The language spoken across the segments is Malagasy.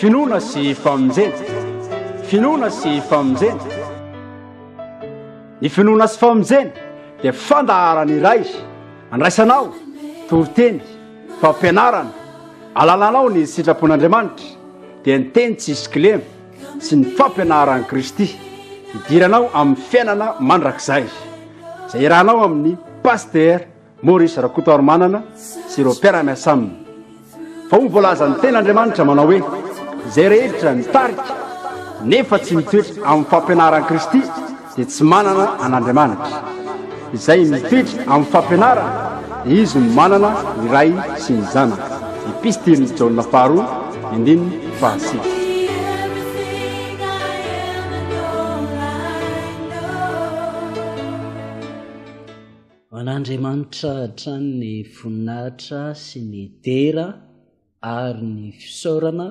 finoana sy famonjena, finoana sy famonjena. Ny finoana sy famonjena dia fandaharana iray andraisanao lohateny, fampianarana, alalanao ny sitrapon'Andriamanitra dia ny teny tsisy Kilema sy ny fampianaran'i Kristy idiranao amin'ny fiainana Mandrakizay. Izay irahanao amin'ny Pasteur Maurice Rakotoarimanana sy ireo mpiara-miasa aminy. Fa ho voalaza ny ten'Andriamanitra manao hoe izay rehetra mitarika nefa tsy mitoetra amin'ny fampianaran'i Kristy dia tsy manana an'Andriamanitra. Izay mitoetra amin'ny fampianarana dia izy no manana ny ray sy ny zanaka. Epistily Jaona faharoa andininy fahasivy. An'Andriamanitra hatrany ny voninahitra sy ny dera ary ny fisaorana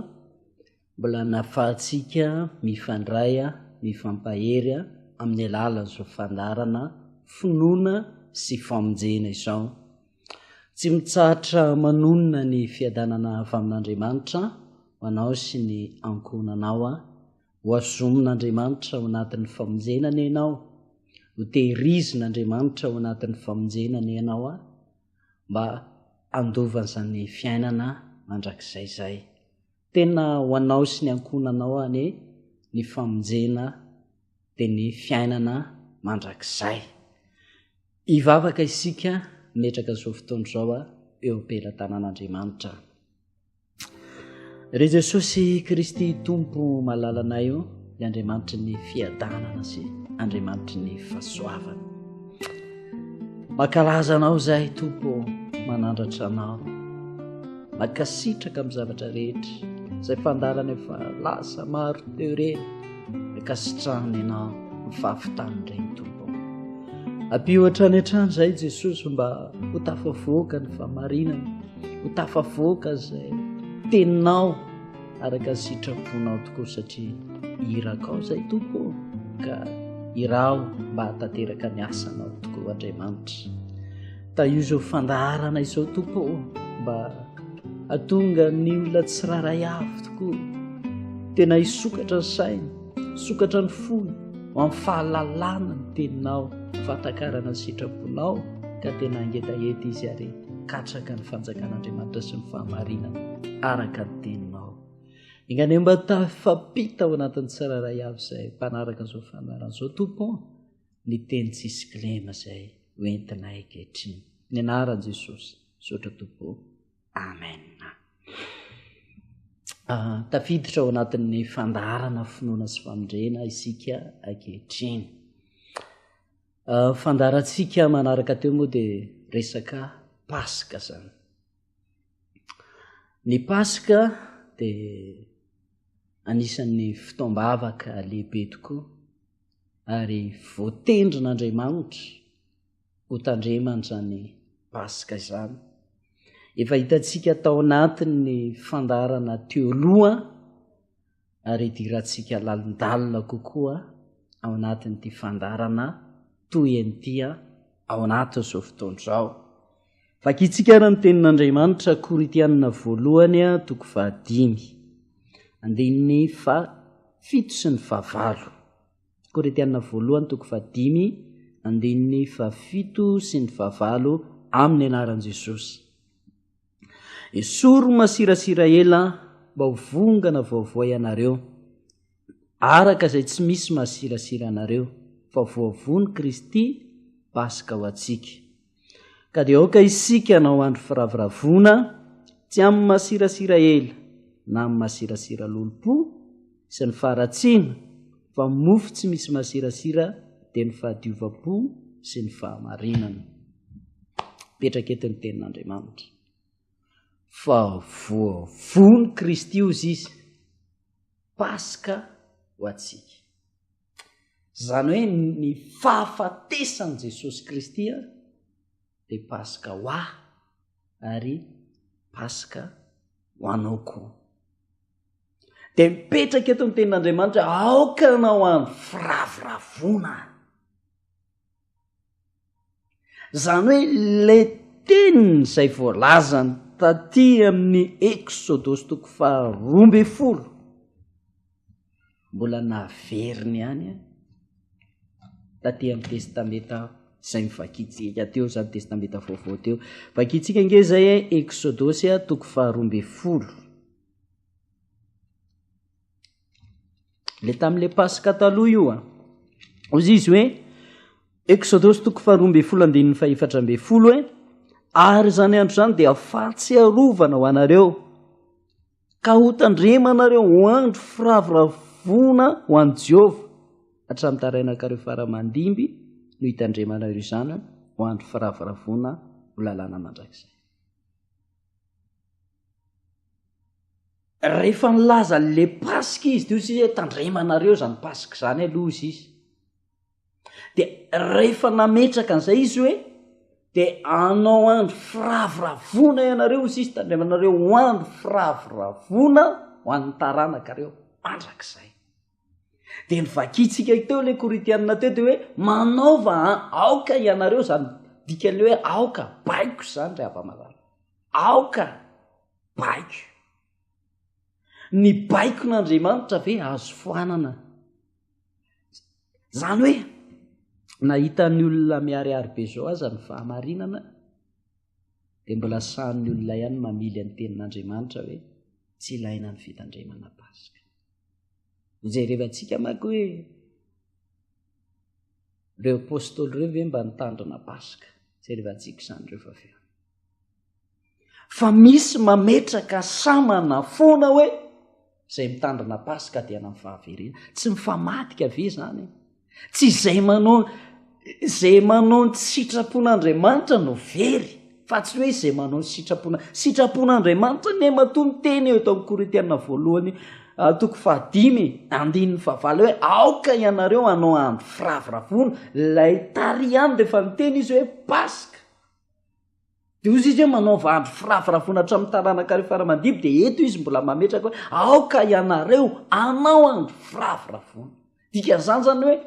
mbola nahafahantsika mifandray mifampahery amin'ny alalan'izao fandaharana finoana sy famonjena izao. Tsy mitsahatra manonona ny fiadanana avy amin'Andriamanitra ho anao sy ny ankonanao ho azomin'Andriamanitra ao anatin'ny famonjenany ianao, ho tehirizin'Andriamanitra ao anatin'ny famonjenany ianao mba andovan'izany fiainana mandrakizay izay. Tena ho anao sy ny ankonanao ny famonjena dia ny fiainana mandrakizay. Hivavaka isika metraka izao fotoana izao eo am-pelantanan'Andriamanitra. Ry Jesosy Kristy Tompo malalanay io, ny Andriamanitra ny fiadanana sy Andriamanitra ny fahasoavana. Mankalaza anao izay Tompo, manandratra anao, mankasitraka amin'ny zavatra rehetra izay fandarana efa lasa maro teo ireny, mankasitrahana ianao ny fahafitan'ny ireny Tompo. Ampio hatrany hatrany izay Jesosy mba ho tafavoaka ny fahamarinana, ho tafavoaka izay teninao araka ny sitraponao tokoa satria iraka ao izay Tompo ka irao mba hatateraka ny asanao tokoa Andriamanitra. Io izao fandaharana izao Tompo mba hatonga ny olona tsiraray avy tokoa tena hisokatra ny sainy, hisokatra ny fony ho amin'ny fahalalana ny teninao, fahatakarana ny sitraponao ka tena angetaeta izy ary katraka ny fanjakan'Andriamanitra sy ny fahamarinana araka ny teninao. Ingany mba tafampita ao anatin'ny tsiraray avy izay mpanaraka izao fandaharana izao Tompo, ny teny tsisy Kilema izay hoentinay ankehitriny. Ny anaran'i Jesosy misaotra Tompo. Amen. Tafiditra ao anatin'ny fandaharana finoana sy famonjena isika ankehitriny. Fandaharantsika manaraka teo moa dia resaka Paska zany. Ny Paska dia anisan'ny fitaombavaka lehibe tokoa ary voatendrin'Andriamanitra ho tandremana izany Paska izany. Efa hitantsika tao anatin'ny fandaharana teo aloha ary idirantsika lalindalina kokoa ao anatin'ity fandaharana toy an'ity ao anatin'izao fotoana izao. Vakitsika ary ny tenin'Andriamanitra Korintianina voalohany 5 andininy 7 sy ny 9. Korintianina voalohany 5 andininy 7 sy ny 9 amin'ny anaran'i Jesosy. Esoro masirasira ela mba ho vongana vaovao ianareo, araka izay tsy misy masirasira anareo, fa voavony Kristy Paska ho antsika. Ka dia aoka isika hanao andro firavoravona, tsy amin'ny masirasira ela na amin'ny masirasira lolompo sy ny faharatsiana, fa mofo tsy misy masirasira dia ny fahadiovam-po sy ny fahamarinana. Petraka eto ny tenin'Andriamanitra. Fa voavony Kristy ozy izy, Paska ho antsika. Izany hoe ny fahafatesan'i Jesosy Kristy dia Paska ho ahy ary Paska ho anao koa. Dia mipetraka eto ny tenin'Andriamanitra, aoka anao andro firavoravona. Izany hoe ilay teniny izay voalazany taty amin'ny Exodosy 12 mbola naveriny ihany taty amin'ny testamenta izay mivakitsika teo zany testamenta vaovao teo. Vakitsika nge zay Exodosy 12. le tamin'le Paska taloha io ozy izy hoe Exodosy 12:24 ary zany andro zany dia fahatsiarovana ho anareo ka ho tandremanareo ho andro firavoravona ho an' Jehova hatramin'ny tarainankareo faramandimby no hitandremanareo izany ho andro firavoravona ho lalàna mandrakizay. Rehefa nilaza le Paska izy de izy tandremanareo zany Paska zany aloha izy de rehefa nametraka an'izay izy hoe de anao andro firavoravona ianareo izy izy tandremanareo ho andro firavoravona ho an'ny taranakareo mandrakizay. De nivakitsika teo le Korintianina teo de hoe manaova aoka ianareo zany dikale hoe aoka baiko zany re ava-malala aoka baiko. Ny baikon'Andriamanitra ve azo foanana zany hoe nahitany olona miariary be zao aza ny fahamarinana de mbola sahan'ny olona ihany mamily any tenin'Andriamanitra hoe tsy ilaina ny fitandremana Paska. Izay rehefantsika manko hoe reo apôstôly reo ve mba nitandrina Paska zay rehefantsika izany reo fa misy mametraka samana foana hoe zay mitandrina Paska dia na fahaverena tsy mifamatika ve zany tsy zay manao ny sitrapon'Andriamanitra no very fa tsy hoe zay manao sitrapon'Andriamanitra ne matony teny eo eto amin'ny Korintianina voalohany 5:5 hoe aoka ianareo anao andro firavoravona lay tariany de fa miteny izy hoe Paska de ozy izy hoe manaova andro firavoravona hatramin'ny taranankareo faramandimby de eto izy mbola mametraka hoe aoka ianareo anao andro firavoravona dikan'izany zany hoe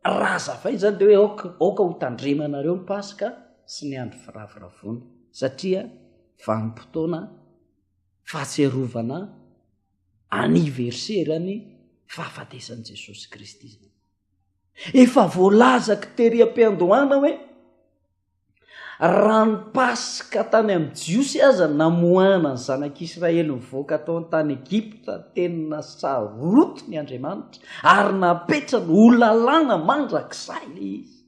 raha zafay zany de hoe aoka ho tandremanareo ny Paska sy ny andro firavoravona satria vanim-potoana fahatsiarovana aniverserany fahafatesan'i Jesosy Kristy zany. Efa voalazaka tery-am-piandohana hoe raha ny Paska tany amin'ny Jiosy aza namohana ny zanak'Israely mivoaka tao an-tany Egypta tena saroto ny Andriamanitra ary napetrany ho lalàna mandrakizay le izy.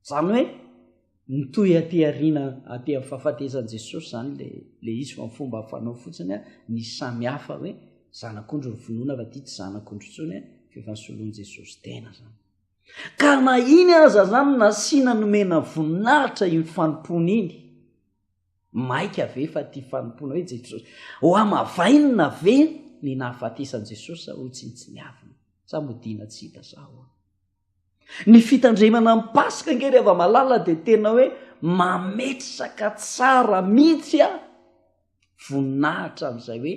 Zany hoe nitoy aty ariana aty amin'ny fahafatesan'i Jesosy zany le izy fa fomba fanao fotsiny ny samihafa hoe zanak'ondro ny finoana fa ty tsy zanak'ondro intsony fefa nisoloan'i Jesosy tena zany. Ka na iny aza zany nasiana nomena voninahitra iny fanompona iny maika ve fa ty fanompona hoe Jesosy ho amavainina ve ny nahafatesan'i Jesosy sa ho tsinitsiniavina sa modina tsy hita sao. Ny fitandremana amin'ny Paska nge rehefa malala de tena hoe mametraka tsara mihitsy voninahitra amin'izay hoe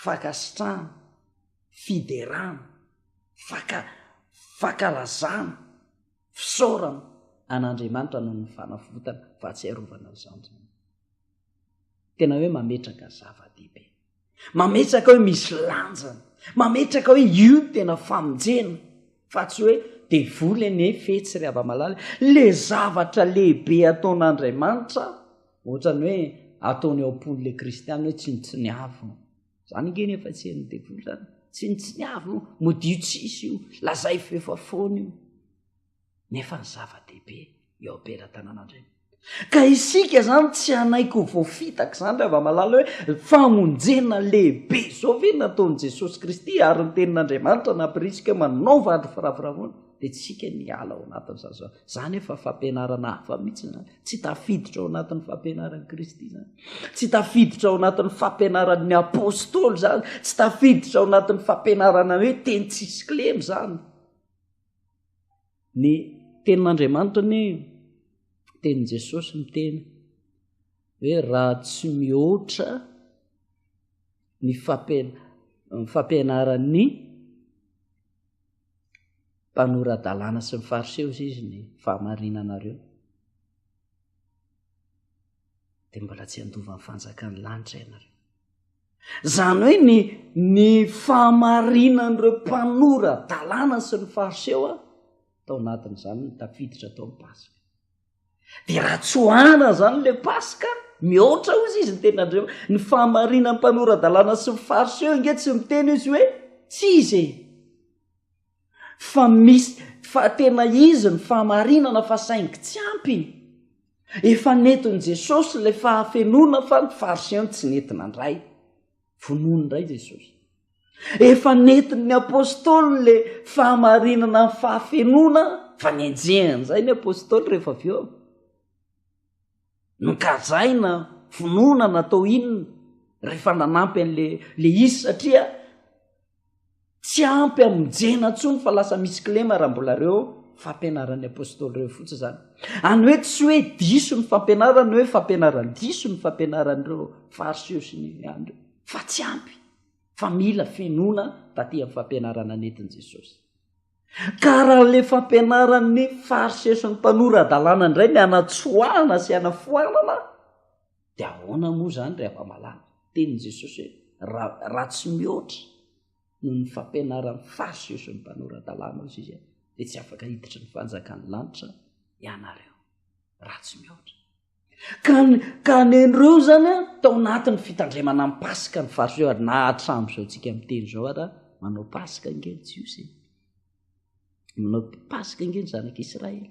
fakasitrahana fiderana fakalazana fisaorana an'Andriamanitra noho ny fanafotana fahatsiarovana izany. Tena hoe mametraka zava-dehibe, mametraka hoe misy lanjana, mametraka hoe io tena famonjena fa tsy hoe devoly ane fetsy ry ava-malala le zavatra lehibe ataon'Andriamanitra ohatrany hoe ataony ao am-pon'le kristiana hoe tsy nitsiniavo zany ngeny efa tsy ny devoly zany tsy nitsiniavo modio tsisy io lazay fefa foana io nefa ny zava-dehibe eo am-pelatanan'Andriamanitra. Ka isika zany tsy anaiko voafitaka zany ry ava-malala hoe famonjena lehibe zao ve nataon'i Jesosy Kristy ary ny tenin'Andriamanitra nampirisika manaova andro firavoravona de tsika niala ao anatin'izany zao. Zany efa fampianarana hafa mihitsy zany tsy tafiditra ao anatin'ny fampianaran'i Kristy zany tsy tafiditra ao anatin'ny fampianaran'ny apôstôly zany tsy tafiditra ao anatin'ny fampianarana hoe teny tsisy Kilema zany. Ny tenin'Andriamanitra ny tenin' Jesosy miteny hoe raha tsy mihoatra ny fampianaran'ny mpanoradalàna sy ny fariseho izy ny fahamarinanareo de mbola tsy handova ny fanjakan'ny lanitra ianareo. Zany hoe ny fahamarinan'ireo mpanora dalàna sy ny fariseo a tao anatin'izany ny tafiditra tao ny Paska. Dia raha tsoahana zany le Paska, mihoatra ozy izy ny ten'Andriamanitra. Ny fahamarinan'ny mpanora dalàna sy ny fariseo inge tsy miteny izy hoe tsy izy fa tena izy ny fahamarinana fa saingy tsy ampy. Efa nentin' Jesosy le fahafenona fa ny fariseo tsy nentina indray. Vonoiny indray Jesosy. Efa nentin'ny apôstôly le fahamarinana ny fahafenona fa nienjehany zay ny apôstôly rehefa avy eo. Nokajaina vonoina natao inona rehefa nanampy an'le izy satria tsy ampy aminjena ntsony fa lasa misy Kilema raha mbola reo fampianaran'ny apôstôly reo fotsy zany. Any hoe tsy hoe diso ny fampianarana hoe fampianaran-diso ny fampianaran'ireo fariseo sy ny andro fa tsy ampy fa mila fenona taty amin'ny fampianarana nentin' Jesosy. Ka raha le fampianaran'ny fariseo sy ny mpanora dalàna indray ny anatsoahana sy anafoanana dia ahoana moa zany rehefa malama tenin' Jesosy hoe raha tsy mihoatra no ny fampianaran'ny fariseo sy ny mpanora dalàna ozy izy dia tsy afaka hiditra ny fanjakan'ny lanitra ianareo raha tsy mihoatra. Ka nen'ireo zany tao anatin'ny fitandremana amin'ny Paska ny fariseo na hatrambo zao tsika miteny zao ara manao Paska ingeny tsy iosy manao Paska ingeny zanak'Israely.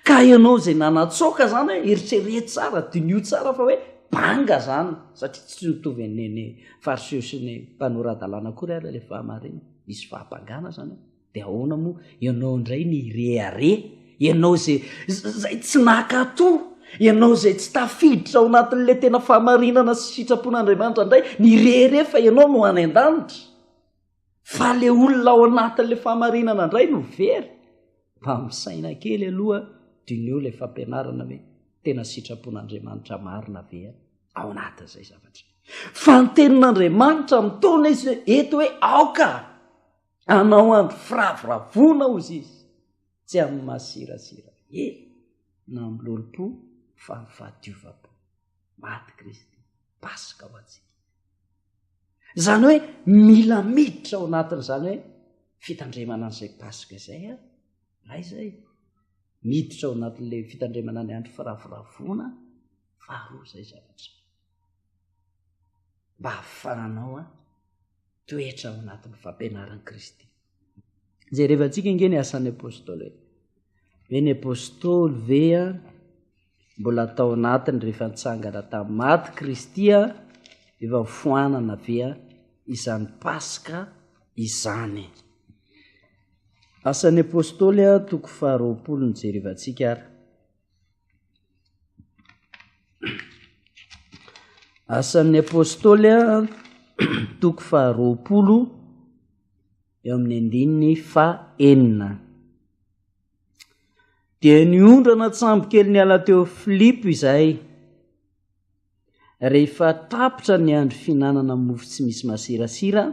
Ka ianao zay nanatsoaka zany eritrereto tsara dinio tsara fa hoe banga zany satria tsy mitovy ny fariseo sy ny mpanora dalàna kory ara le fahamarina misy fahabangana zany. Dia ahoana moa ianao indray ny irehare, ianao zay tsy nakato, ianao zay tsy tafiditra ao anatin'le tena fahamarinana sy sitrapon'Andriamanitra indray ny rere fa ianao no any an-danitra. Fa le olona ao anatin'le fahamarinana indray no very. Mba misaina kely aloha dinio le fampianarana hoe tena sitrapon'Andriamanitra marina ve ao anatin'izay zavatra. Fa ny tenin'Andriamanitra mitona izy eto hoe aoka anao andro firavoravoana ozy izy tsy amin'ny masirasira na amin'ny lolo-po fa ny fahadiova-po maty Kristy Paska ho antsika. Zany hoe mila miditra ao anatin'izany hoe fitandremana an'izay Paska izay raha izay miditra ao anatin'le fitandremana ny andro firavoravoana faharoa izay zavatra mba hahafahanao toetra ao anatin'ny fampianaran'i Kristy. Zay rehefa antsika inge ny asan'ny apôstôly hoe ny apôstôly ve mbola tao anatiny rehefa nitsangana tamin'ny maty Kristy efa foanana ve izany Paska izany. Asan'ny apôstôly toko 20 ny jerevantsika ary. Asan'ny apôstôly toko 20 eo amin'ny andininy 9. Dia niondrana tsambo kely ny ala teo Filipo izahay rehefa tapitra ny andro finanana mofo tsy misy masirasira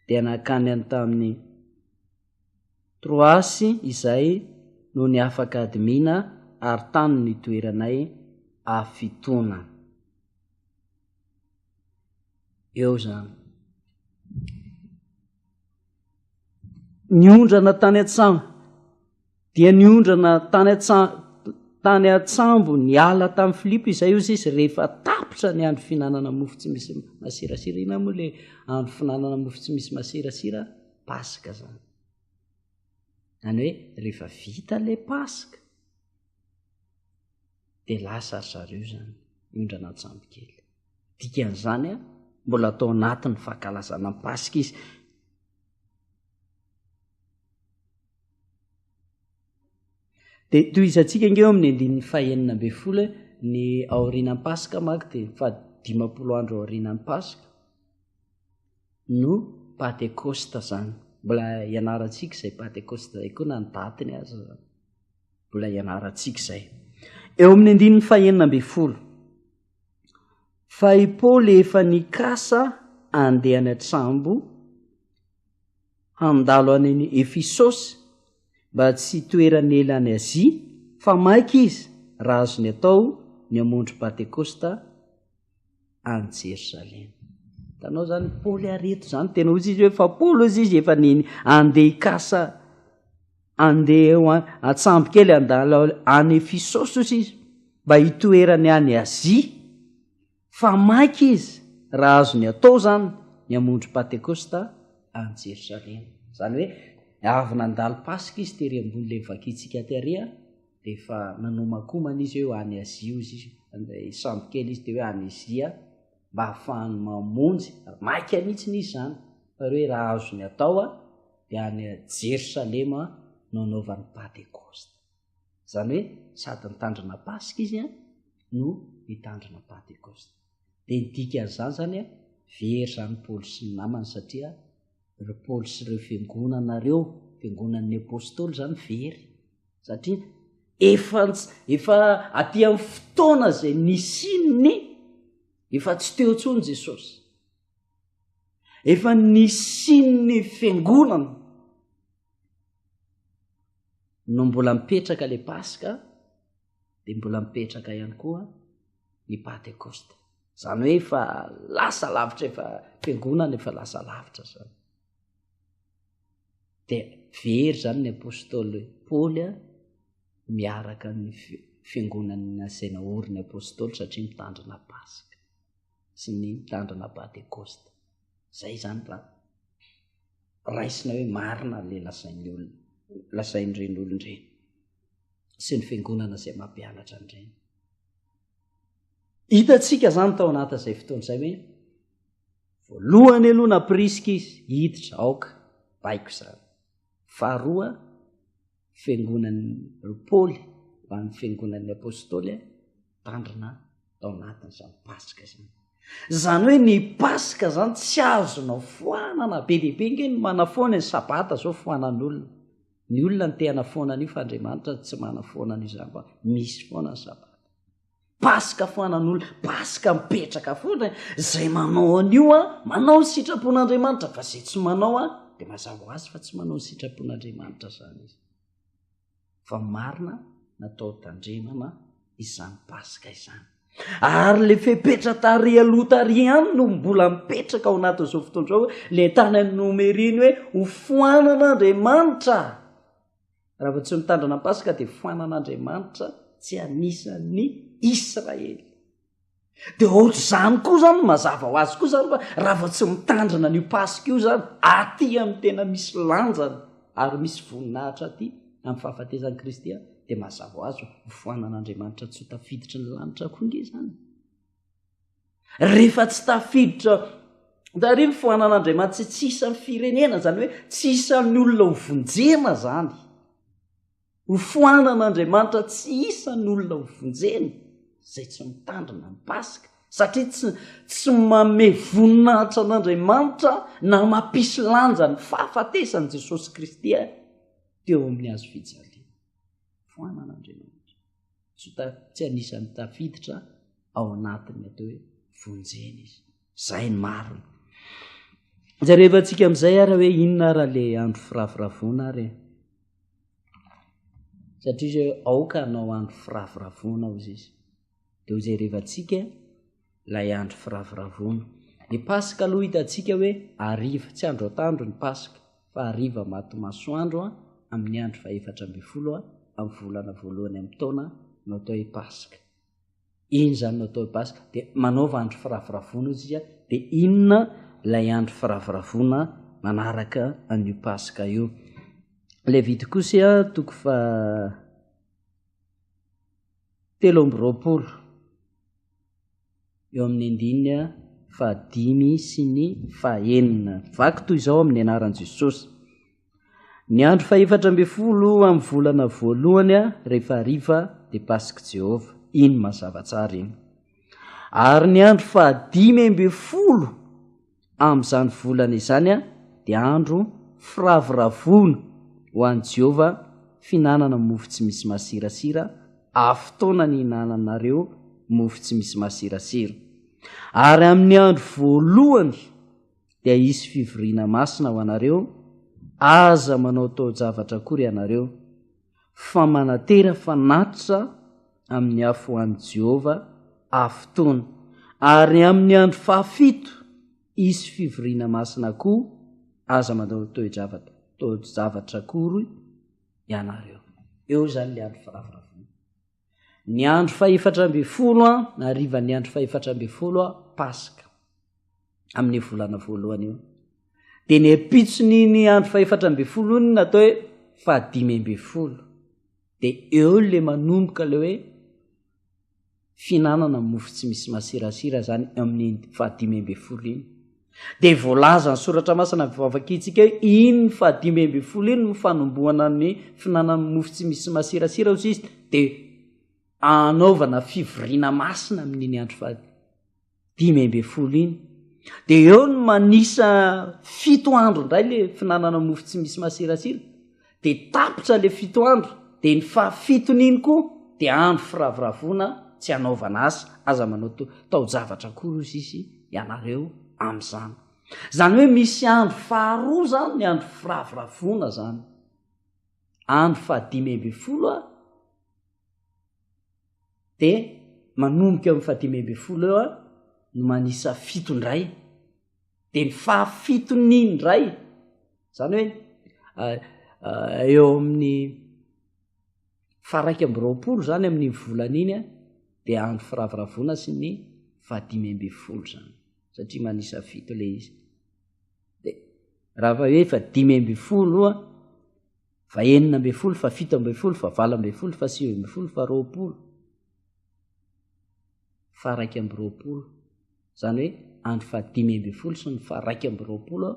dia nakany any tamin'ny Troasy izay no ny afaka adimina ary tany ny toeranay afitona. Eo zany niondrana tany an-tsambo dia niondrana tany an-tsambo ny ala tamin'ny Filipo izay ozy izy rehefa tapitra ny andro finanana mofo tsy misy masirasira. Ina moa le andro finanana mofo tsy misy masirasira? Paska zany. Any hoe rehefa vita le Paska dia lasa zareo zany niondrana an-tsambo kely. Dikan'izany mbola atao anatin'ny fankalazana ny Paska izy. Dia toy izy antsika ingeo amin'ny andininy 9 ny aorianan'ny Paska manko dia 50 andro aorianan'ny Paska no Pentekosta zany. Mbola ianarantsika izay Pentekosta izay koa na ny datiny aza mbola ianarantsika izay. Eo amin'ny andininy 9 fa i Paoly efa nikasa andeha any an-tsambo handalo any Efisosy mba tsy toerany ela any Azia fa maika izy raha azony atao ny hamonjy Pentekosta any Jerosalema. Tanao zany Paoly areto zany tena ozy izy hoe fa Paoly izy izy efa niny andeha ikasa andeha atsambo kely andala any Efisosy izy mba hitoerany any Azia fa maiky izy raha azo ny atao zany ny amondro Pentekosta any Jerosalema. Zany hoe avy nandalo Paska izy tery ambony le vakitsika teria de efa nanomakomana izy hoe any Azia izy andeha sambo kely izy de hoe any Azia mba ahafahany mamonjy maika mihitsy izy zany fa hoe raha azo ny atao de any Jerosalema no anaovany Pentekosta. Zany hoe sady nitandrina Paska izy no nitandrina Pentekosta. De nidika zany zany very zany Paoly sy ny namany satria ireo Paoly sy ireo fiangonanareo fiangonan'ny apôstôly zany very satria efa aty amin'ny fotoana zay nisininy efa tsy teo intsony Jesosy, efa nisininy fiangonana no mbola mipetraka le Paska de mbola mipetraka ihany koa ny Pentekosta. Zany hoe efa lasa lavitra, efa fiangonana efa lasa lavitra zany. De very zany ny apôstôly Paoly miaraka ny fiangonana izay naoriny apôstôly satria mitandrina Paska sy ny mitandrina Pentekosta. Zay zany raisina hoe marina le lasain'ireny olon-dreny sy ny fiangonana izay mampianatra an'ireny. Hitatsika zany tao anatin'izay fotoana izay hoe voalohany aloha napirisika izy hiditra aoka baiko zany. Faharoa fiangonan'ny Paoly va ny fiangonan'ny apôstôly tandrina tao anatin'izany Paska zany. Zany hoe ny Paska zany tsy azonao foanana be dehibe ngeny manafoana ny sabata zao foanan'olona. Ny olona ny te hanafoana an'io fa Andriamanitra tsy manafoana an'io zany fa misy foana ny sabata. Paska foanan'olona, Paska mipetraka foana zay manao an'io manao ny sitrapon'Andriamanitra fa zay tsy manao de mazava ho azy fa tsy manao ny sitrapon'Andriamanitra zany izy. Fa marina natao tandremana izany Paska izany. Ary le fepetra tary aloha tary ihany no mbola mipetraka ao anatin'izao fotoana izao le tany amin'ny nomeriny hoe ho foanan'Andriamanitra. Raha tsy mitandrina Paska dia foanan'Andriamanitra tsy anisan'ny Israely. Dia ohatr'izany koa zany mazava ho azy koa zany fa raha tsy mitandrina n'io Paska io zany aty amin'ny tena misy lanjany ary misy voninahitra aty amin'ny fahafatezan'i Kristy dia mazava ho azy ho foanan'Andriamanitra tsy ho tafiditra ny lanitra koa nge zany. Rehefa tsy tafiditra tary ny foanan'Andriamanitra tsy isan'ny firenena zany hoe tsy isan'ny olona ho vonjena zany. Ho foanan'Andriamanitra tsy isan'ny olona ho vonjena zay tsy mitandrina ny Paska satria tsy manome voninahitra an'Andriamanitra na mampisy lanja ny fahafatesany Jesosy Kristy teo amin'ny hazo fijaliana. Foanan'Andriamanitra tsy anisan'ny tafiditra ao anatin'ny atao hoe vonjena izy. Zay ny marina. Jarevantsika amin'izay ary hoe inona ara le andro firavoravoana ary satria izy aoka anao andro firavoravoana ozy izy. Dia ho jerevantsika ilay andro firavoravoana. Ny Paska aloha hitantsika hoe hariva, tsy andro atandro ny Paska fa hariva matomasoandro amin'ny andro 14 amin'ny volana voalohany amin'ny taona no atao hoe Paska. Iny zany no atao hoe Paska dia manaova andro firavoravoana izy dia inona ilay andro firavoravoana manaraka an'io Paska io. Ilay vity kosa toko fa 17 eo amin'ny andininy 5 sy ny 9. Vaky toy izao amin'ny anaran'i Jesosy. Ny andro 14 amin'ny volana voalohany rehefa hariva dia Paska Jehova. Iny mazava tsara iny. Ary ny andro 15 amin'izany volana izany dia andro firavoravoana ho an'i Jehova, finanana mofo tsy misy masirasira, afotoana ny hinananareo mofo tsy misy masirasira. Ary amin'ny andro voalohany dia hisy fivoriana masina ho anareo, aza manao tao-javatra akory ianareo, fa manatera fanatitra amin'ny afo ho an'i Jehova afotoana. ary amin'ny andro fahafito isy fivoriana masina koa aza manao toejavatra kory ianareo. Eo zany le andro firavoravoana. Ny andro faefatra amby folo na ariva ny andro faefatra amby folo Paska amin'ny volana voalohany io. Dia ny epitsony ny andro faefatra amby folo ny natao hoe fahadimy amby folo. Dia eo le manomboka le hoe finanana mofo tsy misy masirasira zany amin'ny fahadimy amby folo iny. Dia voalaza ny soratra masina mivavakitsika hoe iny ny fahadimy amby folo iny no fanombohana ny finanana mofo tsy misy masirasira ozy izy. Dia anaovana fivoriana masina amin'iny andro fahadimy amby folo iny. Dia eo no manisa 7 andro indray le finanana mofo tsy misy masirasira. Dia tapitra le 7 andro. Dia ny fahafitony iny koa dia andro firavoravoana tsy anaovana asa aza manao taojavatra kory ozy izy ianareo amin'izany. Zany hoe misy andro faharoa zany ny andro firavoravoana zany. Andro fahadimy amby folo dia manomboka eo amin'ny fahadimy amby folo eo no manisa 7 indray. Dia ny fahafitony indray zany hoe eo amin'ny faraiky amby roapolo zany amin'ny volana iny dia andro firavoravoana sy ny fahadimy amby folo zany satria manisa 7 le izy. Dia raha fa hoe fahadimy amby folo fa enina amby folo fa 7 amby folo fa 9 amby folo fa 10 amby folo fa roapolo faraiky amby roapolo zany hoe andro fahadimy amby folo sy ny faraiky amby roapolo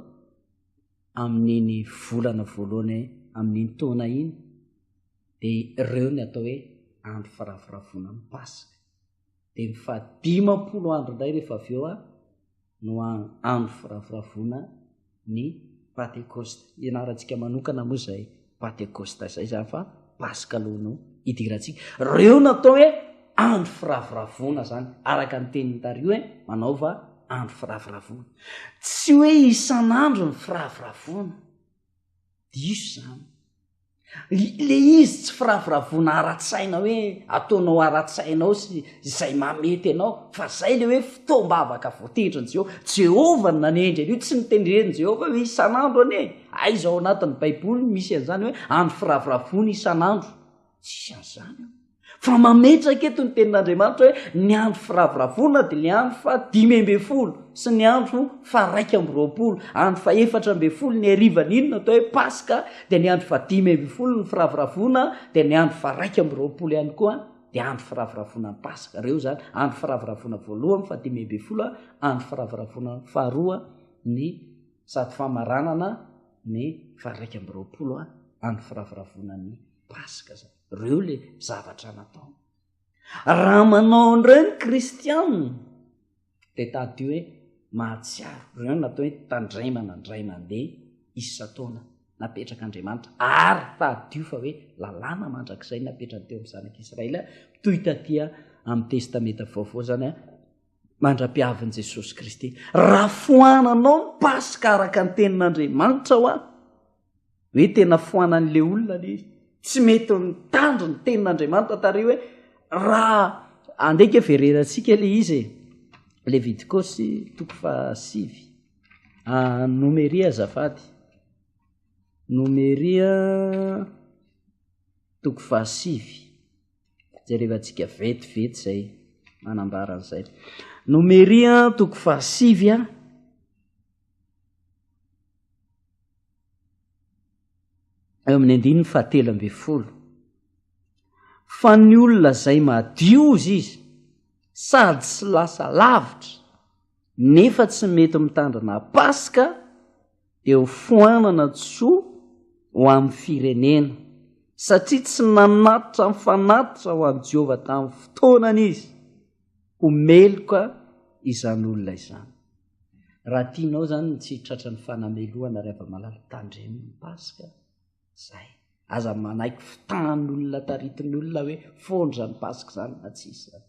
amin'iny volana voalohany amin'iny taona iny. Dia ireo ny atao hoe andro firavoravoana amin'ny Paska. Dia ny 15 andro indray rehefa avy eo no andro firavoravoana ny Pentecoste. Ianarantsika manokana moa izay Pentecoste izay zany fa Paska aloha no idirantsika. Ireo no atao hoe andro firavoravoana zany araka ny teniny tario hoe manaova andro firavoravoana. Tsy hoe isan'andro ny firavoravoana. Diso zany. Le izy tsy firavoravoana ara-tsaina hoe ataonao ara-tsainao sy izay mamety anao fa zay le hoe fitoam-bavaka voatendrin'i Jehovah no nanendry an'io. Tsy nitendren'i Jehovah hoe isan'andro anie. Izao anatin'ny Baiboly misy an'izany hoe andro firavoravoana isan'andro. Tsisy an'izany. Fa mametraka eto ny tenin'Andriamanitra hoe ny andro firavoravoana dia ny andro fahadimy amby folo sy ny andro faraiky amby roapolo. Andro faefatra amby folo ny arivan'iny natao hoe Paska, dia ny andro fahadimy amby folo ny firavoravoana, dia ny andro faraiky amby roapolo ihany koa dia andro firavoravoana ny Paska. Ireo zany andro firavoravoana voalohany fahadimy amby folo, andro firavoravoana faharoa ny sady famaranana ny faraiky amby roapolo andro firavoravoana ny Paska zany. Ireo le zavatra natao. Raha manao an'ireny kristianina dia tadio hoe mahatsiaro. Ireo natao hoe tandraimana indray mandeha isan-taona napetraka Andriamanitra ary tadio fa hoe lalàna mandrakizay napetrany teo amin'ny zanak'Israela toy tatia amin'ny testamenta vaovao zany mandra-piavin'i Jesosy Kristy. Raha foananao ny Paska araka ny tenin'Andriamanitra hoe tena foanan'le olona le izy. Tsy mety mitandro ny tenin'Andriamanitra tario hoe raha andeka vererantsika le izy Levitikosy 7 Nomeria azafady Nomeria 7 jerevantsika vetivety zay manambaran'izay. Nomeria 7 eo amin'ny 9:10. Fa ny olona zay madio izy sady sy lasa lavitra nefa tsy mety mitandrina Paska dia ho foanana tsoa ho amin'ny firenena satria tsy nanatitra mifanatitra ho an'i Jehovah tamin'ny fotoanany izy ho meloka izany olona izany. Raha tianao zany tsy tratra ny fanameloana rehefa malala tandremin'ny Paska zay aza manaiky fitan'olona taritin'ny olona hoe fondra ny Paska zany na tsisy zany.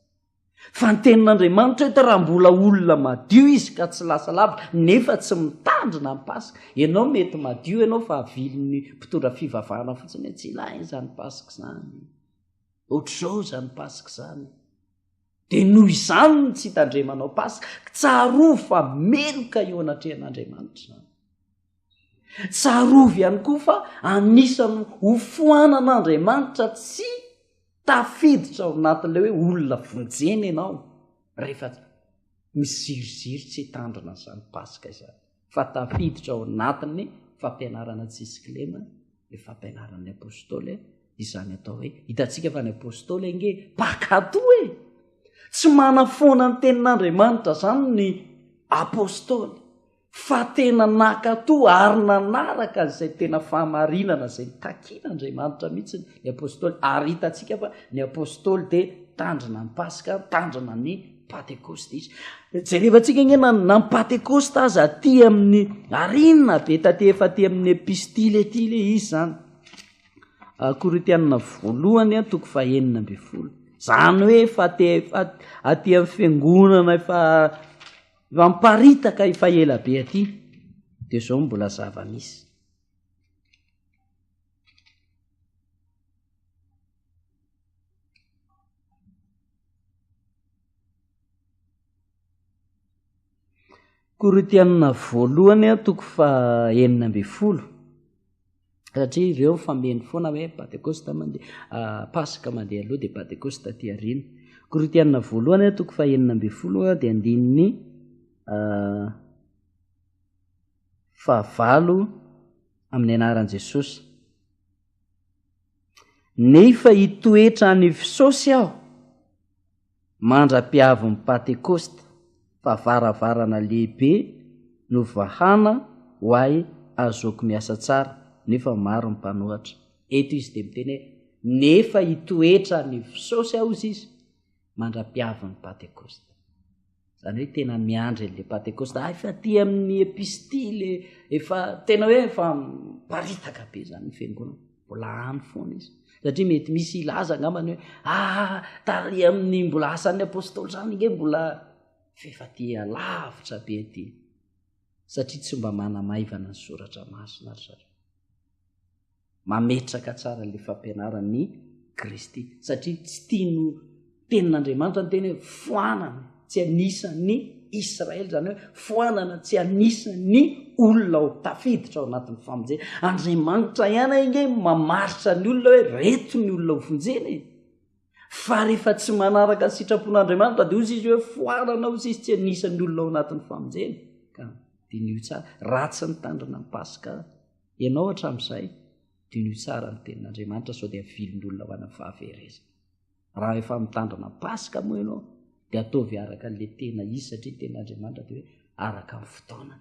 Fa ny tenin'Andriamanitra hoe raha mbola olona madio izy ka tsy lasa lavitra nefa tsy mitandrina ny Paska. Ianao mety madio ianao fa aviliny mpitondra fivavahana fotsiny tsy ilay zany Paska zany. Ohatr'izao zany Paska zany. dia noho izany tsy hitandremanao Paska tsarovy fa meloka eo anatrehan'Andriamanitra zany. Tsarovy ihany koa fa anisany hofoanan'Andriamanitra tsy tafiditra ao anatin'ilay hoe olona vonjena ianao rehefa misiroziry tsy hitandrina zany Paska izany, fa tafiditra ao anatiny fampianarana tsisy Kilema, ny fampianaran'ny apôstôly. Izany atao hoe hitantsika fa ny apôstôly nge mpakato tsy manafoana ny tenin'Andriamanitra zany ny apôstôly, fa tena nakato ary nanaraka izay tena fahamarinana izay takin'Andriamanitra mihitsy ny apôstôly. Ary hitantsika fa ny apôstôly dia tandrina ny Paska, tandrina ny Pentecoste izy. Jerevantsika nge na ny Pentecoste aza aty amin'ny arinina be efa aty amin'ny epistile ety le izy zany. Korintianina 1:9. Zany hoe efa aty amin'ny fiangonana efa miparitaka efa ela be aty dia zao mbola zava-misy. Korintianina 1:9. Satria ireo fameny foana hoe Pentecoste mandeha Paska mandeha aloha dia Pentecoste aty aoriana. Korintianina 1:9 dia andininy 5 amin'ny anaran'i Jesosy. Nefa hitoetra ny fisosy aho mandra-piavon'ny Pentecoste, fa varavarana lehibe no vahana ho ahy azoko miasa tsara, nefa maro ny mpanohatra. Eto izy dia miteny hoe nefa hitoetra ny fisosy aho izy mandra-piavon'ny Pentecoste. Zany hoe tena miandry an'ilay Pentecoste. Efa aty amin'ny epistile efa tena hoe efa paritaka be zany ny fiangonana, mbola any foana izy. Satria mety misy ilaza angambany hoe tary amin'ny mbola asan'ny apôstôly zany nge mbola fefa ty alavitra be aty, satria tsy mba manamaivana ny soratra masina ary mametraka tsara ilay fampianaran'ny Kristy, satria tsy tiano tenin'Andriamanitra ny teny hoe foanana tsy anisan'ny Israely, zany hoe foanana tsy anisan'ny olona ho tafiditra ao anatin'ny famonjena. Andriamanitra ihany nge mamaritra ny olona hoe reto ny olona ho vonjena fa rehefa tsy manaraka ny sitrapon'Andriamanitra dia ozy izy hoe foanana ozy izy tsy anisan'ny olona ao anatin'ny famonjena. Ka dinio tsara ratsy ny tandrina ny Paska ianao hatramin'izay, dinio tsara ny tenin'Andriamanitra sao dia vilon'olona ho an'ny fahaverezana. Raha efa mitandrina Paska moa ianao dia ataovy araka an'ilay tena izy, satria tenin'Andriamanitra dia hoe araka ny fotoanana,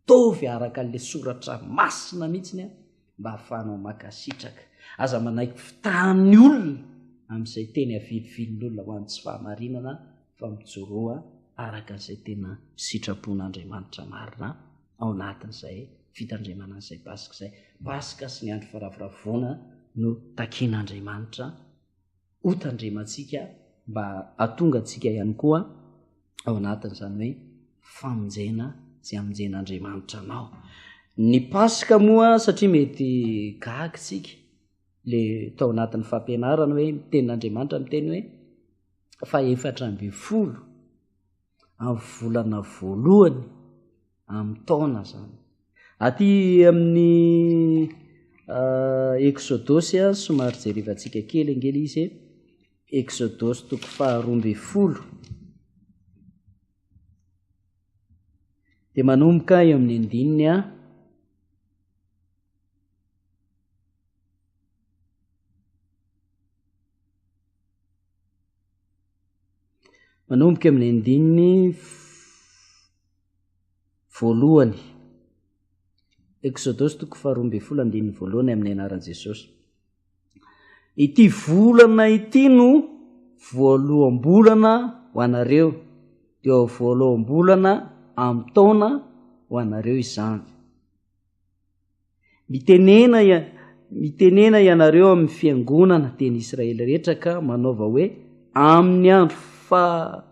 taovy araka an'ilay soratra masina mihitsiny mba hahafahanao makasitraka. Aza manaiky fitahan'ny olona amin'izay teny avidivilon'olona ho an'ny tsy fahamarinana, fa mijoroa araka izay tena sitrapon'Andriamanitra marina ao anatin'izay fitandremana an'izay Paska izay. Paska sy ny andro farafaravona no takian'Andriamanitra ho tandremantsika mba hatonga antsika ihany koa ao anatin'izany hoe famonjena sy hamonjen'Andriamanitra anao. Ny Paska moa satria mety gaga tsika le tao anatin'ny fampianarana hoe tenin'Andriamanitra miteny hoe 4 amin'ny volana voalohany amin'ny taona zany. Aty amin'ny Exodosy somary jerevantsika kely angely izy Exodosy 12 dia manomboka eo amin'ny andininy manomboka amin'ny andininy voalohany. Exodosy 12 andininy voalohany amin'ny anaran'i Jesosy. Ity volana ity no voalohambolana ho anareo, dia voalohambolana amin'ny taona ho anareo izany. Mitenena ianareo amin'ny fiangonana teny Israely rehetra ka manaova hoe amin'ny andro 10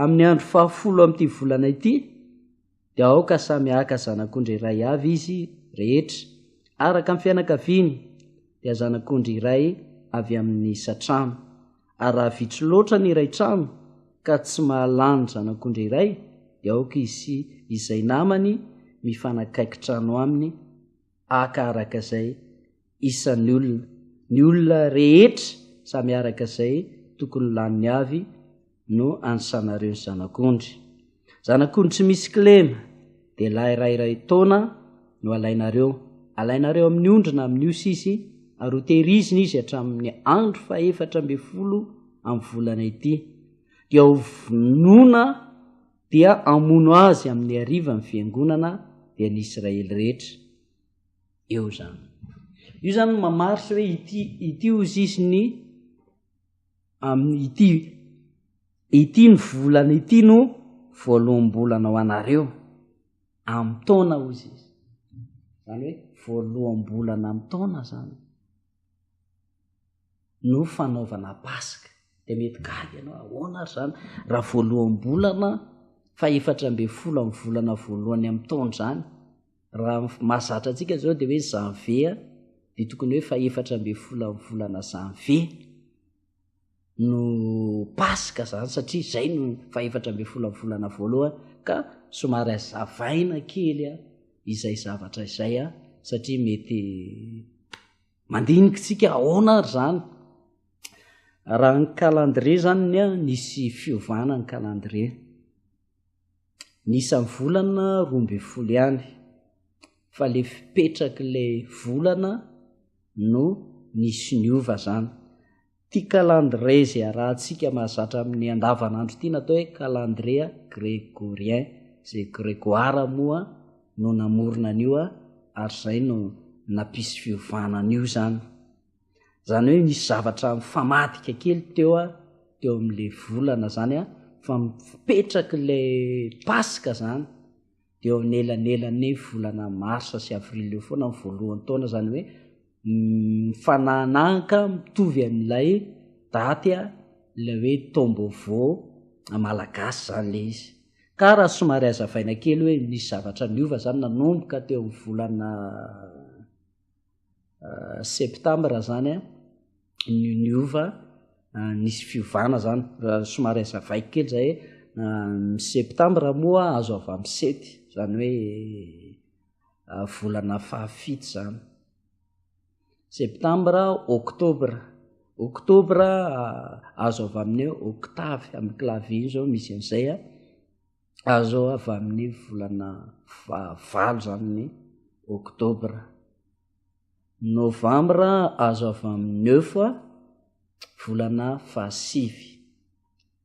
amin'ity volana ity dia aoka samy haka zanak'ondry iray avy izy rehetra araka amin'ny fianakaviany, dia zanak'ondry iray avy amin'ny isan-trano. Ary raha vitsy loatra ny iray trano ka tsy mahalany zanak'ondry iray dia aoka izy izay namany mifanakaikitrano aminy akaraka izay isan'ny olona. Ny olona rehetra samy araka izay tokony laniny avy no ansanareo ny zanak'ondry. Zanak'ondry tsy misy kilema dia lahy rairay taona no alainareo amin'ny ondrina amin'io sisy ary ho tehirizina izy hatramin'ny andro 14 amin'ny volana ity. Dia ho vonona dia amono azy amin'ny hariva ny fiangonana dia ny Israely rehetra. Eo zany. Io zany mamarsy hoe ity ozisiny ity ny volana ity no voaloham-bolana ho anareo amin'ny taona ozy izy. Zany hoe voaloham-bolana amin'ny taona zany no fanaovana Paska. Dia mety gaga ianao ahoana ary zany raha voaloham-bolana 14 amin'ny volana voalohany amin'ny taona zany. Raha mahazatra antsika zao dia hoe janvier dia tokony hoe 14 amin'ny volana janvier no Paska zany satria izay no 14 amin'ny volana voalohany ka somary azavaina kely izay zavatra izay satria mety mandinikitsika ahoana ary zany. Raha ny calendrier zany nisy fiovana ny calendrier. Nisy amin'ny volana 12 ihany fa le fipetraka ilay volana no nisy niova zany. Ty calendrier izay arahantsika mahazatra amin'ny andavanandro ity natao hoe calendrier grégorien, izay grégoire moa no namorona an'io ary izay no nampisy fiovana an'io zany. Zany hoe nisy zavatra mifamadika kely teo amin'ilay volana zany fa mipetraka ilay Paska zany dia eo amin'ny elanelan'ny volana marsa sy avril eo foana ny voalohany taona, zany hoe mifananaka mitovy amin'ilay daty ilay hoe tombeau malagasy zany le izy. Ka raha somary azavaina kely hoe nisy zavatra niova zany nanomboka teo amin'ny volana septambra zany niova nisy fiovana zany. Raha somary azavaiko kely zay septambra moa azo avy amin'ny 7 zany hoe volana fahafito zany. Septambra, oktobra azo avy amin'ny oktavy amin'ny clavie zao misy an'izay azo avy amin'ny volana valo zany ny oktobra. Novambra azo avy amin'ny 9 volana fahasivy.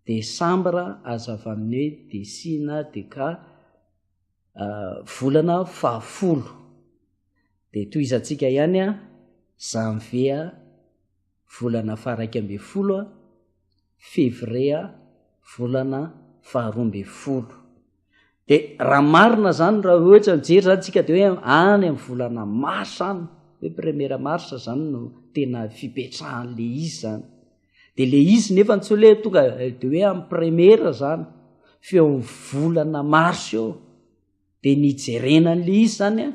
Desambra azo avy amin'ny desina deka volana fahafolo. Dia toizantsika ihany janvier volana faha 11, février volana faha 12. Dia raha marina zany raha ohatra mijery zany tsika dia hoe any amin'ny volana mars any hoe 1er mars zany no tena fipetrahan'le izy zany. Dia le izy nefa tsy hoe tonga dia hoe amin'ny première zany feo amin'ny volana mars eo dia nijerenan'le izy zany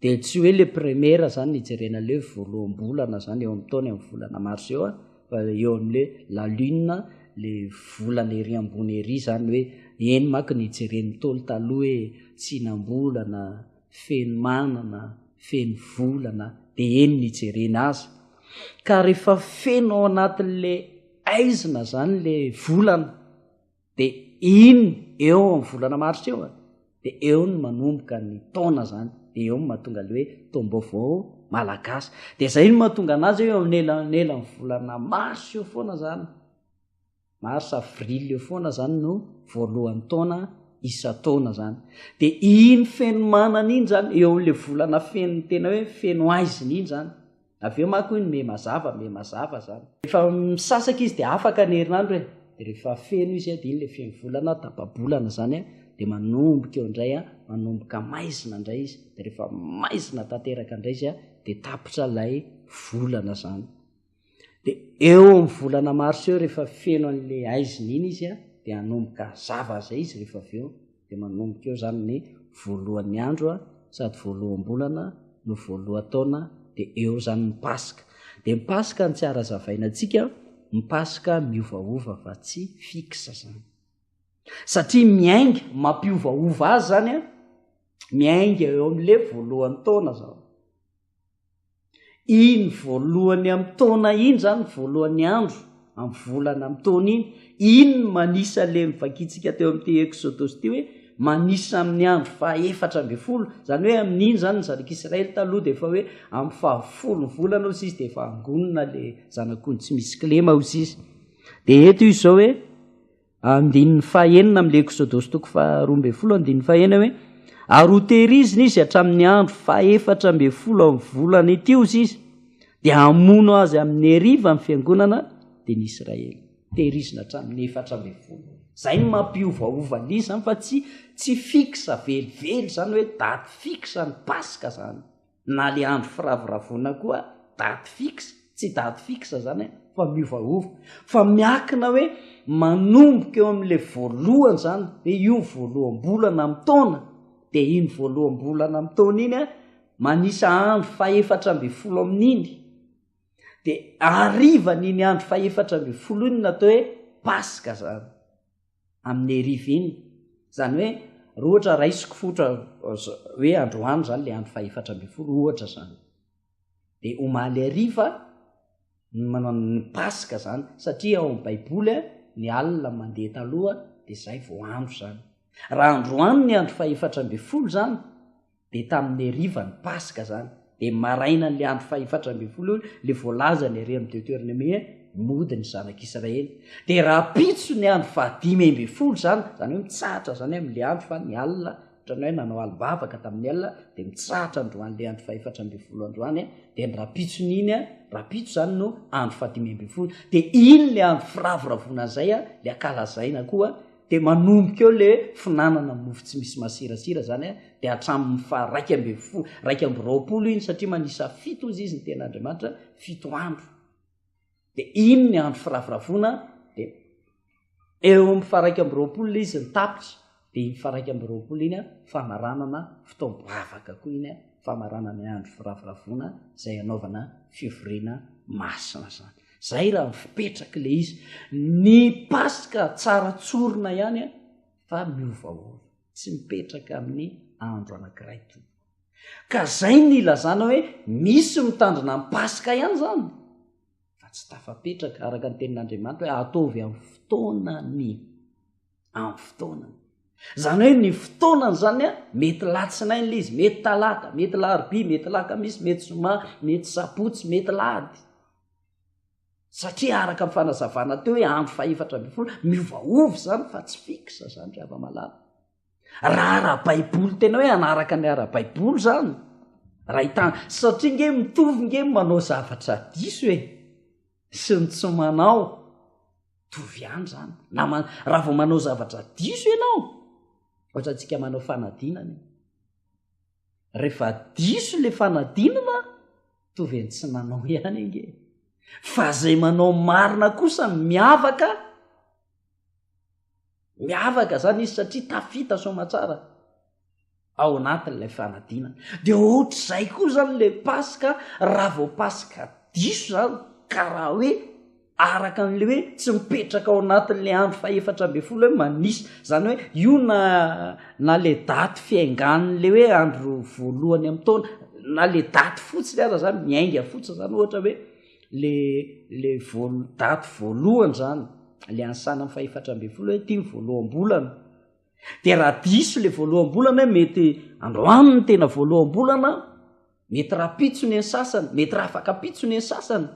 dia tsy hoe le première zany nijerenan'le voaloham-bolana zany eo amin'ny taona amin'ny volana mars eo fa eo amin'le la lune le volana ery ambony ery zany hoe eny manko nijereny tolo taloha hoe tsinam-bolana, fenomanana, feno volana dia eny nijerena azy. Ka rehefa feno ao anatin'le aizina zany le volana dia iny eo amin'ny volana mars eo dia eo no manomboka ny taona zany. Dia eo no mahatonga le hoe tombeau malagasy. Dia izay no mahatonga anazy eo amin'ny elanelan'ny volana mars eo foana zany, mars avril eo foana zany no voalohan'ny taona isa-taona zany. Dia iny fenomanana iny zany eo amin'le volana feno tena hoe feno aizina iny zany. Avy eo manko iny me mazava zany. Rehefa misasaka izy dia afaka ny herinandro dia rehefa feno izy dia iny le feno volana tapa-bolana zany dia manomboka eo indray manomboka maizina indray izy. Dia rehefa maizina tanteraka indray izy dia tapitra ilay volana zany. Dia eo amin'ny volana mars eo rehefa feno an'ilay aizina iny izy dia hanomboka zava izay izy rehefa avy eo dia manomboka eo zany ny voalohan'ny andro sady voaloham-bolana no voalohan-taona dia eo zany ny Paska. Dia ny Paska ny tsy ara-zavaina antsika ny Paska miovaova fa tsy fixa zany. Satria miainga mampiovaova azy zany a, miainga eo amin'le voalohan'ny taona zao. Iny voalohany amin'ny taona iny zany, voalohany andro amin'ny volana amin'ny taona iny manisa le mivakitsika teo amin'ity Exodus ty hoe manisa amin'ny andro 14 zany hoe amin'iny zany ny zanak'Israely taloha de efa hoe amin'ny 10 volana ozy izy de efa angonina le zanak'ony tsy misy Kilema ozy izy. De eto izy zao hoe andininy 9 amin'le Exodus toko 12 andininy 9 hoe ary ho tehirizina izy hatramin'ny andro 14 amin'ny volana ity ozy izy de hamono azy amin'ny hariva amin'ny fiangonana de ny Israely. Tehirizina hatramin'ny 14. Zay ny mampiovaova ny zany fa tsy fixa velively zany hoe daty fixa ny Paska zany. Na le andro firavoravoana koa daty fixa, tsy daty fixa zany fa miovaova. Fa miakina hoe manomboka eo amin'le voalohany zany, hoe io voalohambolana amin'ny taona, de iny voalohambolana amin'ny taona iny manisa andro 14 amin'iny. De arivan'iny andro 14 iny natao hoe Paska zany. Amin'ny hariva iny. Zany hoe raha ohatra raisiko fotra hoe androany zany le andro 14 ohatra zany. De omaly hariva ny Paska zany, satria ao amin'ny Baiboly ny alina mandeha taloha de zay vao andro zany. Raha androany ny andro 14 zany de tamin'ny hariva ny Paska zany. De maraina le andro 14 le voalaza ny ary amin'ny Deutéronome mody ny zanak'Israely. De raha pitso ny andro 15 zany, zany hoe mitsahatra zany amin'le andro fa ny alina ohatrany hoe nanao alibavaka tamin'ny alina de mitsahatra androany le andro 14 androany de ny rapitson'iny rapitso zany no andro 15. De iny le andro firavoravoana zay le akalazaina koa de manomboka eo le finanana mofo tsy misy masirasira zany de hatramin'ny 20 iny satria manisa 7 izy ny ten'Andriamanitra 7 andro. De iny ny andro firavoravoana de eo amin'ny 20 le izy ny tapitra de iny 20 iny famaranana fitaom-bavaka koa iny famaranana ny andro firavoravoana zay anaovana fivoriana masina zany. Zay raha mipetraka le izy. Ny Paska tsara tsorina ihany fa miovaova, tsy mipetraka amin'ny andro anankiray to. Ka zay ny ilazana hoe misy mitandrina amin'ny Paska ihany zany. Fa tsy tafapetraka araka ny tenin'Andriamanitra hoe ataovy amin'ny fotoanany. Amin'ny fotoanany. Zany hoe ny fotoanany zany mety latsinainy le izy, mety talata, mety larobia, mety lakamisy, mety zoma, mety sabotsy, mety lahady. Satria araka amin'ny fanazavana teo hoe andro 14 miovaova zany fa tsy fixa zany rehefa malala. Raha ara-Baiboly tena hoe anaraka ny ara-Baiboly zany. Raha hitana satria nge mitovy nge manao zavatra diso hoe sy ny tsy manao tovy ihany zany. Raha vao manao zavatra diso ianao, ohatra antsika manao fanadinana. Rehefa diso le fanadinana, tovy ny tsy nanao ihany nge. Fa zay manao marina kosa miavaka zany izy satria tafita somatsara ao anatin'ilay fanadinana. De ohatr'izay koa zany le Paska, raha vao Paska diso zany karaha hoe araka an'le hoe tsy mipetraka ao anatin'le andro 14 hoe manisy. Zany hoe io na le daty fiaingan'le hoe andro voalohany amin'ny taona, na le daty fotsiny aza zany miainga fotsiny zany ohatra hoe le daty voalohany zany le ansana amin'ny 14 hoe ty voalohambolana. De raha diso le voalohambolana mety androany ny tena voalohambolana, mety rapitsony ny sasany, mety raha afaka pitsony ny sasany.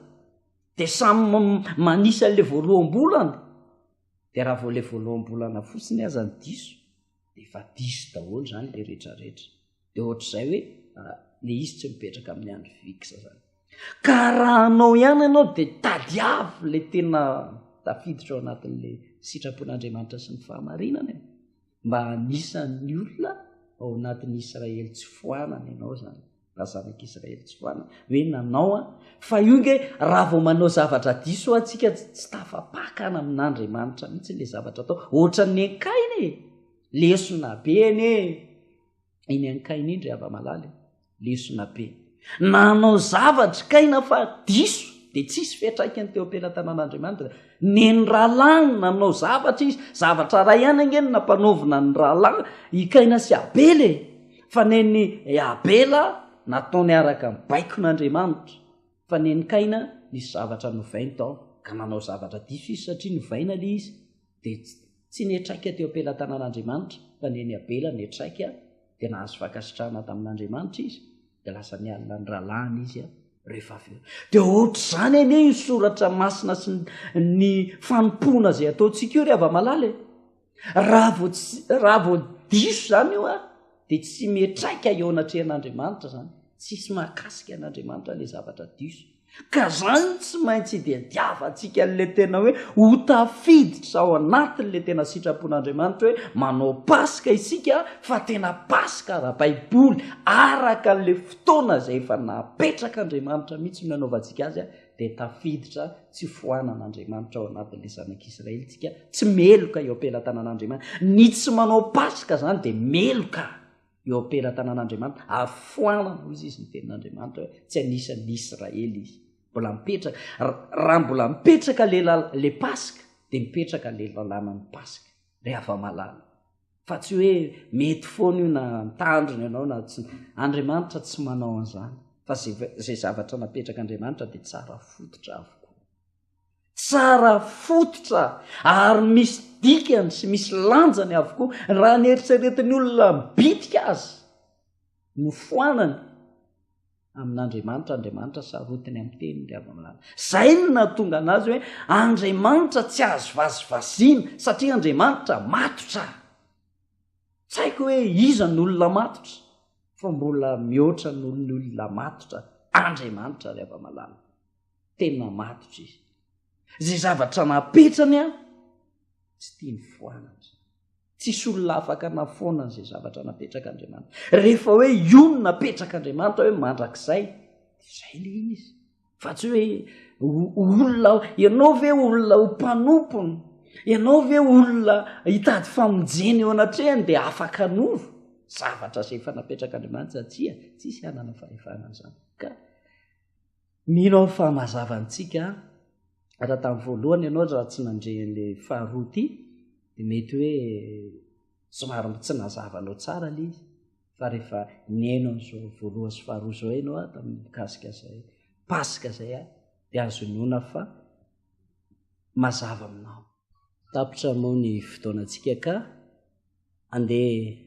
De samy manisa le voalohambolana. De raha vao le voalohambolana fotsiny aza ny diso, de fa diso daholo zany le rehetrarehetra. De ohatr'izay hoe le izy tsy mipetraka amin'ny andro fixa zany. Ka raha anao ihany ianao de tadiavo le tena tafiditra ao anatin'le sitrapon'Andriamanitra sy ny fahamarinana mba anisan'ny olona ao anatin'ny Israely tsy foanana ianao zany. Raha zanak'Israely tsy foanana hoe nanao fa io nge raha vao manao zavatra diso antsika tsy tafapakana amin'Andriamanitra mihitsy le zavatra atao. Ohatran'ny ankainy lesona be iny ankainy iny ry ava-malala lesona be. Nanao zavatra kaina fa diso dia tsisy fiatraikany teo am-pelatanan'Andriamanitra. Ny rahalahy nanao zavatra izy, zavatra ray ihany angeny nampanaovina ny rahalahy ikaina sy Abela, fa ny Abela natao niaraka ny baikon'Andriamanitra, fa ny Kaina nisy zavatra novainy tao ka nanao zavatra diso izy satria novaina ilay izy dia tsy nietraika teo am-pelatanan'Andriamanitra, fa ny Abela nietraika dia nahazo fankasitrahana tamin'Andriamanitra izy dia lasa nialina ny rahalahiny izy rehefa avy eo. Dia ohatr'izany anie ny soratra masina sy ny fanompoana izay ataontsika io rehefa malala. Raha vao diso zany io dia tsy mietraika eo anatrehan'Andriamanitra zany, tsisy mahakasika an'Andriamanitra ilay zavatra diso. Ka zany tsy maintsy dia diavantsika n'ilay tena hoe ho tafiditra ao anatin'ilay tena sitrapon'Andriamanitra hoe manao Paska isika, fa tena Paska raha Baiboly araka n'ilay fotoana izay efa napetraka Andriamanitra mihitsy no nanaovantsika azy dia tafiditra tsy foanan'Andriamanitra ao anatin'ilay zanak'Israely tsika, tsy meloka eo am-pelatanan'Andriamanitra. Ny tsy manao Paska zany dia meloka eo am-pelatanan'Andriamanitra, afoanana izy ny tenin'Andriamanitra hoe tsy anisan'ny Israely izy. Mbola mipetraka, raha mbola mipetraka le Paska dia mipetraka le lalàna ny Paska rehefa malala, fa tsy hoe mety foana io na mitandrina ianao na tsy. Andriamanitra tsy manao an'izany, fa zay zavatra napetraka Andriamanitra dia tsara fototra avokoa, tsara fototra ary misy dikany sy misy lanjany avokoa. Raha nieritreretin'ny olona mibitika azy no foanany amin'Andriamanitra, Andriamanitra sarotiny amin'ny teniny rehefa malala. Zay no nahatonga anazy hoe Andriamanitra tsy azo vazivaziana satria Andriamanitra matotra. Tsy haiko hoe iza ny olona matotra, fa mbola mihoatra ny olona matotra Andriamanitra rehefa malala, tena matotra izy. Zay zavatra napetrany tsy tia ny foanana, tsisy olona afaka nafoana izay zavatra napetraka Andriamanitra. Rehefa hoe io no napetraka Andriamanitra hoe Mandrakizay, izay le izy, fa tsy hoe olona ianao ve olona ho mpanompony, ianao ve olona hitady famonjena eo anatrehany dia afaka novo zavatra izay efa napetraka Andriamanitra. Tsisy anana fahefana izany. Ka mino fa mahazavantsika raha tamin'ny voalohany ianao raha tsy nandrehan'ilay faharoa ity dia mety hoe somary tsy nazavanao tsara ilay izy, fa rehefa niaino an'izao voalohany sy faharoa izao ianao tamin'ny mikasika izay Paska izay dia azoniona fa mazava aminao. Tapitra moa ny fotoanantsika ka andeha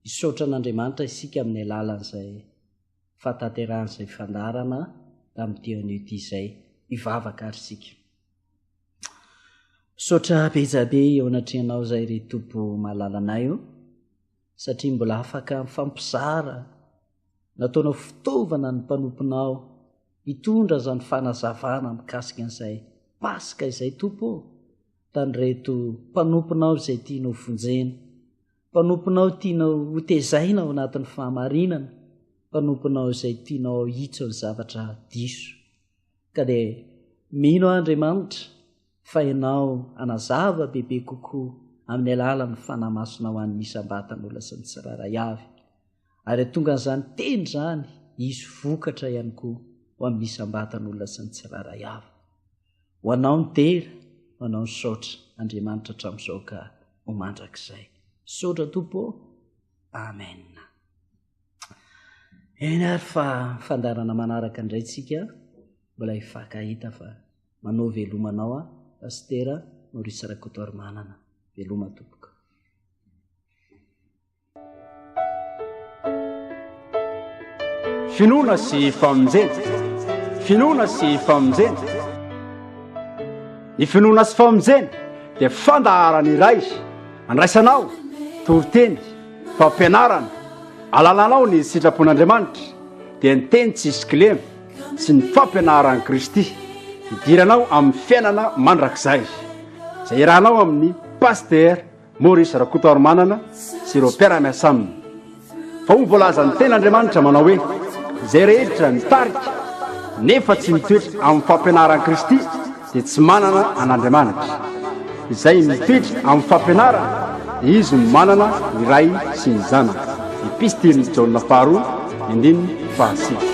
hisaotra an'Andriamanitra isika amin'ny alalan'izay fahatanteran'izay fandaharana tamin'ity an'ity izay hivavaka ary isika. Saotra bejabe eo anatrehanao izay ry Tompo malalanay io, satria mbola afaka mifampizara, nataonao fitaovana ny mpanomponao hitondra izany fanazavana mikasika an'izay Paska izay Tompo, tanyreto mpanomponao izay tianao vonjena, mpanomponao tianao hotezaina ao anatin'ny fahamarinana, mpanomponao izay tianao hitso ny zavatra diso. Ka dia mino Andriamanitra fa ianao anazava bebe kokoa amin'ny alalan'ny fanahymasonao an'ny isambatan'olona sy ny tsiraray avy, ary tonga n'izany teny izany hisy vokatra ihany koa ho amin'ny isambatan'olona sy ny tsiraray avy. Ho anao ny tera, ho anao ny saotra Andriamanitra hatramin'izao ka ho mandrakizay. Saotra Tompo, amen. Eny ary fa fandarana manaraka indray tsika mbola hifankahita fa manao velomanao Pasteur Maurice Rakotoarimanana. Veloma tompoka. Finoana sy famonjena, finoana sy famonjena. Ny finoana sy famonjena dia fandaharana iray andraisanao lohateny, fampianarana, alalanao ny sitrapon'Andriamanitra dia ny teny tsisy Kilema sy ny fampianaran'i Kristy idiranao amin'ny fiainana Mandrakizay. Izay Iarahanao amin'ny Pasteur Maurice Rakotoarimanana sy ireo mpiara-miasa aminy. Fa ho voalaza ny ten'Andriamanitra manao hoe izay rehetra nitarika nefa tsy mitoetra amin'ny fampianaran'i Kristy dia tsy manana an'Andriamanitra. Izay mitoetra amin'ny fampianarana dia izy manana ny ray sy ny zanaka. Epistily Jaona faharoa, 2:6.